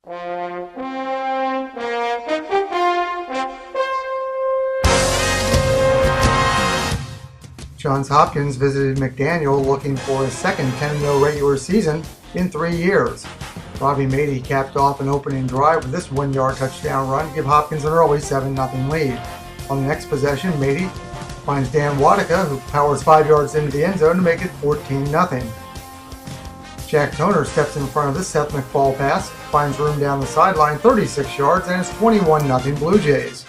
Johns Hopkins visited McDaniel looking for his second 10-0 regular season in 3 years. Robbie Mady capped off an opening drive with this 1-yard touchdown run to give Hopkins an early 7-0 lead. On the next possession, Mady finds Dan Wadika, who powers 5 yards into the end zone to make it 14-0. Jack Toner steps in front of this Seth McFall pass, finds room down the sideline 36 yards, and it's 21-0 Blue Jays.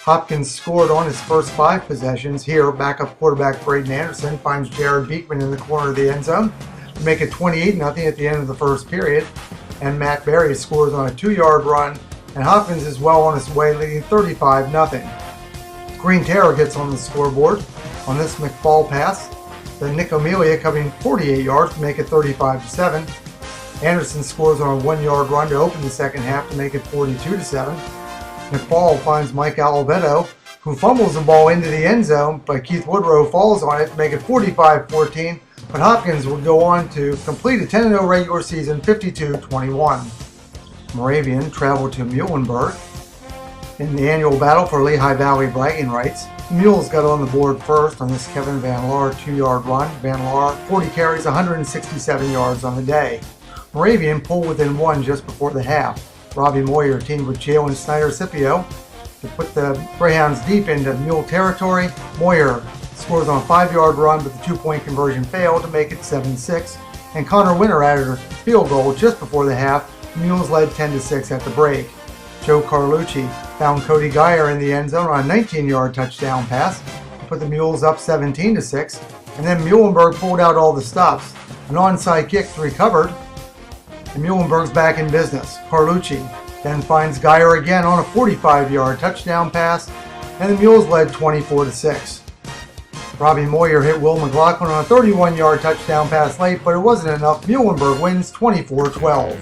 Hopkins scored on his first 5 possessions. Here, backup quarterback Braden Anderson finds Jared Beekman in the corner of the end zone to make it 28-0 at the end of the first period. And Matt Berry scores on a 2-yard run, and Hopkins is well on his way, leading 35-0. Green Terror gets on the scoreboard on this McFall pass. The Nick Amelia covering 48 yards to make it 35-7. Anderson scores on a 1-yard run to open the second half to make it 42-7. McFall finds Mike Oliveto, who fumbles the ball into the end zone, but Keith Woodrow falls on it to make it 45-14. But Hopkins will go on to complete a 10-0 regular season, 52-21. Moravian traveled to Muhlenberg in the annual battle for Lehigh Valley bragging rights. The Mules got on the board first on this Kevin Van Laar 2-yard run. Van Laar, 40 carries, 167 yards on the day. Moravian pulled within 1 just before the half. Robbie Moyer teamed with Jalen Snyder-Scipio to put the Greyhounds deep into Mule territory. Moyer scores on a 5-yard run, but the 2-point conversion failed to make it 7-6. And Connor Winter added a field goal just before the half. The Mules led 10-6 at the break. Joe Carlucci found Cody Geyer in the end zone on a 19-yard touchdown pass to put the Mules up 17-6. And then Muhlenberg pulled out all the stops. An onside kick recovered. And Muhlenberg's back in business. Carlucci then finds Geyer again on a 45-yard touchdown pass, and the Mules led 24-6. Robbie Moyer hit Will McLaughlin on a 31-yard touchdown pass late, but it wasn't enough. Muhlenberg wins 24-12.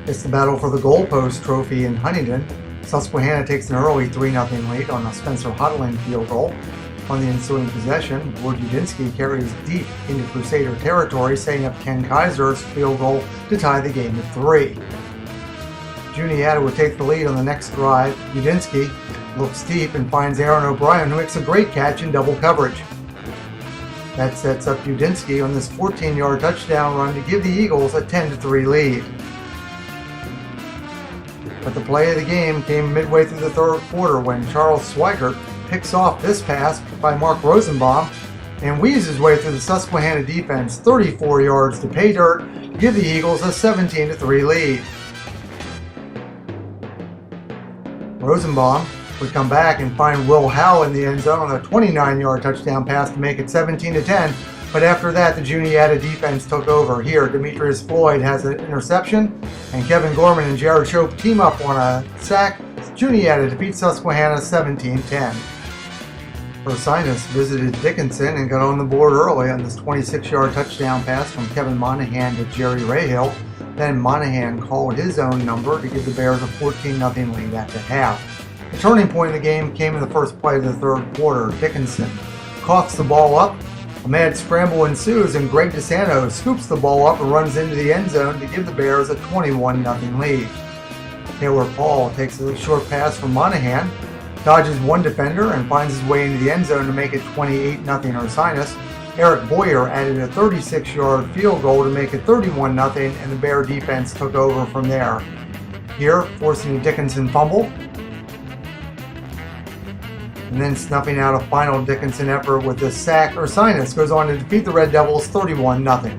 It's the battle for the goalpost trophy in Huntington. Susquehanna takes an early 3-0 lead on a Spencer Huddle field goal. On the ensuing possession, Ward Udinsky carries deep into Crusader territory, setting up Ken Kaiser's field goal to tie the game at 3. Juniata would take the lead on the next drive. Udinsky looks deep and finds Aaron O'Brien, who makes a great catch in double coverage. That sets up Udinsky on this 14-yard touchdown run to give the Eagles a 10-3 lead. But the play of the game came midway through the third quarter when Charles Swigert picks off this pass by Mark Rosenbaum and weaves his way through the Susquehanna defense 34 yards to pay dirt to give the Eagles a 17-3 lead. Rosenbaum would come back and find Will Howe in the end zone on a 29-yard touchdown pass to make it 17-10, but after that the Juniata defense took over. Here, Demetrius Floyd has an interception, and Kevin Gorman and Jared Shope team up on a sack. Juniata defeats Susquehanna 17-10. Ursinus visited Dickinson and got on the board early on this 26-yard touchdown pass from Kevin Monahan to Jerry Rahill. Then Monahan called his own number to give the Bears a 14-0 lead at the half. The turning point of the game came in the first play of the third quarter. Dickinson coughs the ball up. A mad scramble ensues, and Greg DeSanto scoops the ball up and runs into the end zone to give the Bears a 21-0 lead. Taylor Paul takes a short pass from Monahan, dodges one defender, and finds his way into the end zone to make it 28-0 Ursinus. Eric Boyer added a 36-yard field goal to make it 31-0, and the Bear defense took over from there. Here, forcing a Dickinson fumble, and then snuffing out a final Dickinson effort with a sack. Ursinus goes on to defeat the Red Devils 31-0.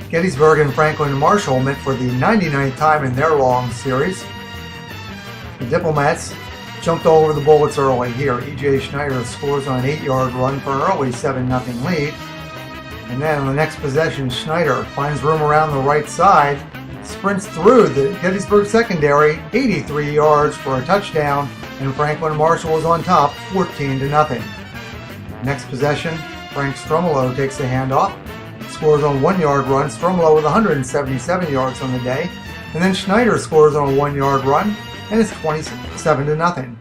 Gettysburg and Franklin and Marshall met for the 99th time in their long series. The Diplomats jumped all over the Bullets early. Here, E.J. Schneider scores on an 8-yard run for an early 7-0 lead. And then on the next possession, Schneider finds room around the right side, sprints through the Gettysburg secondary, 83 yards for a touchdown, and Franklin and Marshall is on top, 14-0. Next possession, Frank Stromolo takes the handoff, scores on a 1-yard run. Stromolo with 177 yards on the day. And then Schneider scores on a 1-yard run, and it's 27-0.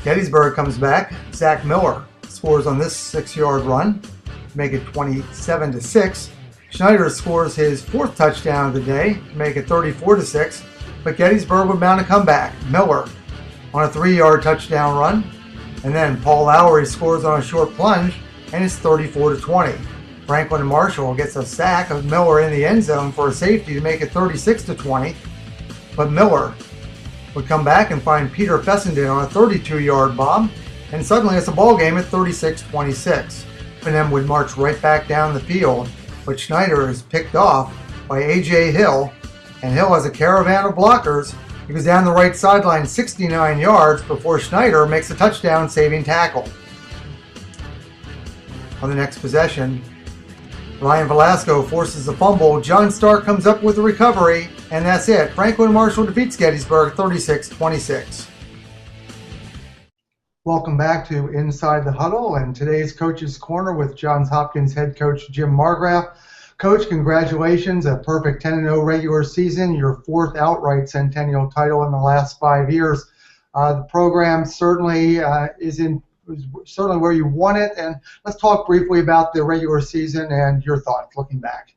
Gettysburg comes back. Zach Miller scores on this 6-yard run to make it 27-6. Schneider scores his fourth touchdown of the day to make it 34-6, but Gettysburg would mount a comeback. Miller on a 3-yard touchdown run, and then Paul Lowry scores on a short plunge, and it's 34-20. Franklin Marshall gets a sack of Miller in the end zone for a safety to make it 36-20, but Miller would come back and find Peter Fessenden on a 32-yard bomb, and suddenly it's a ball game at 36-26. F&M would march right back down the field, but Schneider is picked off by A.J. Hill, and Hill has a caravan of blockers. He goes down the right sideline 69 yards before Schneider makes a touchdown-saving tackle. On the next possession, Ryan Velasco forces a fumble. John Stark comes up with a recovery, and that's it. Franklin Marshall defeats Gettysburg 36-26. Welcome back to Inside the Huddle and today's Coach's Corner with Johns Hopkins head coach Jim Margraff. Coach, congratulations, a perfect 10-0 regular season, your fourth outright Centennial title in the last 5 years. The program certainly is certainly where you want it, and let's talk briefly about the regular season and your thoughts looking back.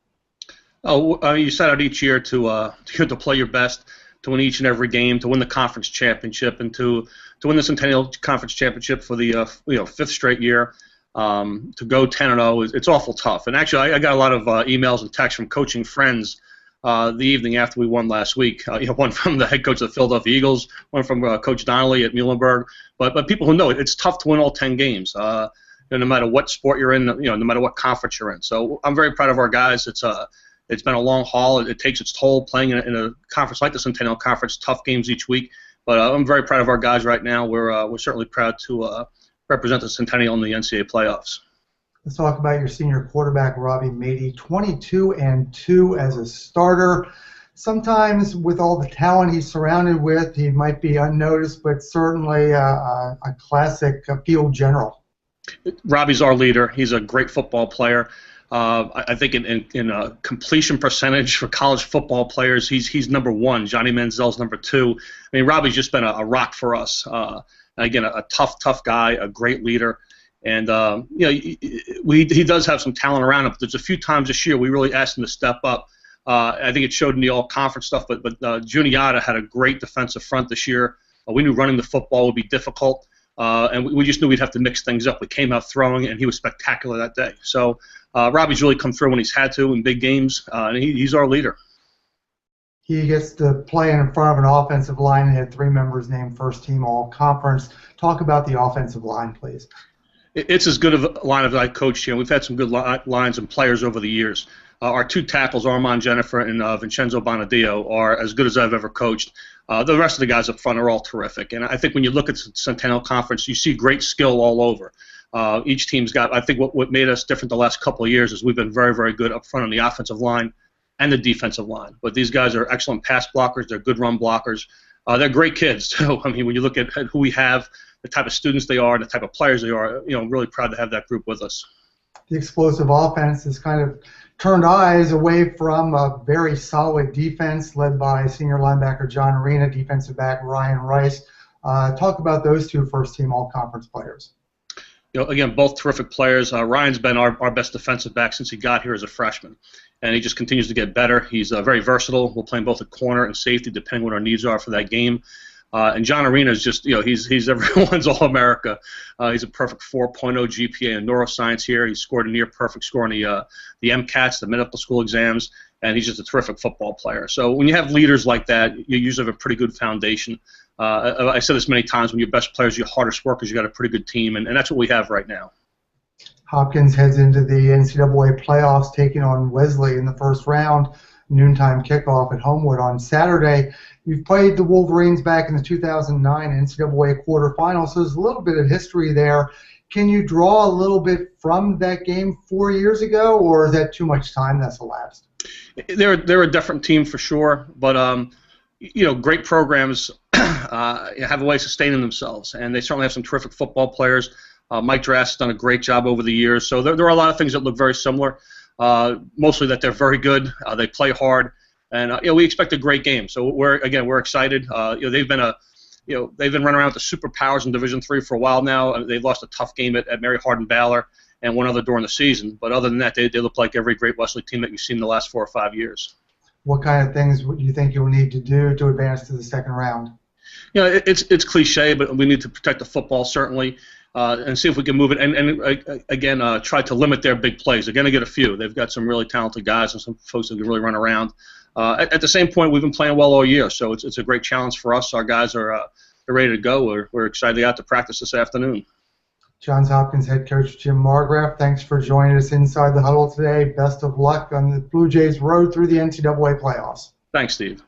You set out each year to play your best, to win each and every game, to win the conference championship, and to win the Centennial Conference championship for the fifth straight year. To go 10-0, it's awful tough. And actually, I got a lot of emails and texts from coaching friends the evening after we won last week. One from the head coach of the Philadelphia Eagles, one from Coach Donnelly at Muhlenberg. But people who know it's tough to win all 10 games. No matter what sport you're in, no matter what conference you're in. So I'm very proud of our guys. It's been a long haul. It takes its toll playing in a conference like the Centennial Conference. Tough games each week. But I'm very proud of our guys right now. We're certainly proud to represent the Centennial in the NCAA playoffs. Let's talk about your senior quarterback, Robbie Mady, 22-2 as a starter. Sometimes with all the talent he's surrounded with, he might be unnoticed, but certainly a classic field general. Robbie's our leader. He's a great football player. I think in a completion percentage for college football players, he's number one. Johnny Manziel's number two. I mean, Robbie's just been a rock for us. Again, a tough guy, a great leader. And, he does have some talent around him. There's a few times this year we really asked him to step up. I think it showed in the all-conference stuff, but Juniata had a great defensive front this year. We knew running the football would be difficult, and we just knew we'd have to mix things up. We came out throwing, and he was spectacular that day. So Robbie's really come through when he's had to in big games, and he's our leader. He gets to play in front of an offensive line and had 3 members named first team all-conference. Talk about the offensive line, please. It's as good of a line as I coached here. We've had some good lines and players over the years. Our 2 tackles, Armand Jennifer and Vincenzo Bonadio, are as good as I've ever coached. The rest of the guys up front are all terrific. And I think when you look at the Centennial Conference, you see great skill all over. Each team's got, I think what made us different the last couple of years is we've been very, very good up front on the offensive line and the defensive line. But these guys are excellent pass blockers. They're good run blockers. They're great kids, too. I mean, when you look at who we have, the type of students they are, and the type of players they are, I'm really proud to have that group with us. The explosive offense has kind of turned eyes away from a very solid defense led by senior linebacker John Arena, defensive back Ryan Rice. Talk about those 2 first-team all-conference players. Again, both terrific players. Ryan's been our best defensive back since he got here as a freshman, and he just continues to get better. He's very versatile. We'll play him both at corner and safety, depending what our needs are for that game. And John Arena is just, he's everyone's All-America. He's a perfect 4.0 GPA in neuroscience here. He scored a near-perfect score in the MCATs, the medical school exams, and he's just a terrific football player. So when you have leaders like that, you usually have a pretty good foundation. I said this many times, when your best players are your hardest workers, you got a pretty good team, and that's what we have right now. Hopkins heads into the NCAA playoffs, taking on Wesley in the first round. Noontime kickoff at Homewood on Saturday. You've played the Wolverines back in the 2009 NCAA quarterfinals, so there's a little bit of history there. Can you draw a little bit from that game 4 years ago, or is that too much time that's elapsed? They're a different team for sure, but great programs have a way of sustaining themselves, and they certainly have some terrific football players. Mike Drass has done a great job over the years, so there are a lot of things that look very similar. Mostly that they're very good, they play hard, and we expect a great game. So we're excited. They've been running around with the superpowers in Division III for a while now. They've lost a tough game at Mary Hardin Baylor, and one other during the season. But other than that, they look like every great Wesley team that you've seen in the last 4 or 5 years. What kind of things do you think you'll need to do to advance to the second round? It's cliche, but we need to protect the football certainly, and see if we can move it. And again, try to limit their big plays. They're going to get a few. They've got some really talented guys and some folks that can really run around. At the same point, we've been playing well all year, so it's a great challenge for us. Our guys are they're ready to go. We're excited to get out to practice this afternoon. Johns Hopkins head coach Jim Margraff, thanks for joining us inside the huddle today. Best of luck on the Blue Jays' road through the NCAA playoffs. Thanks, Steve.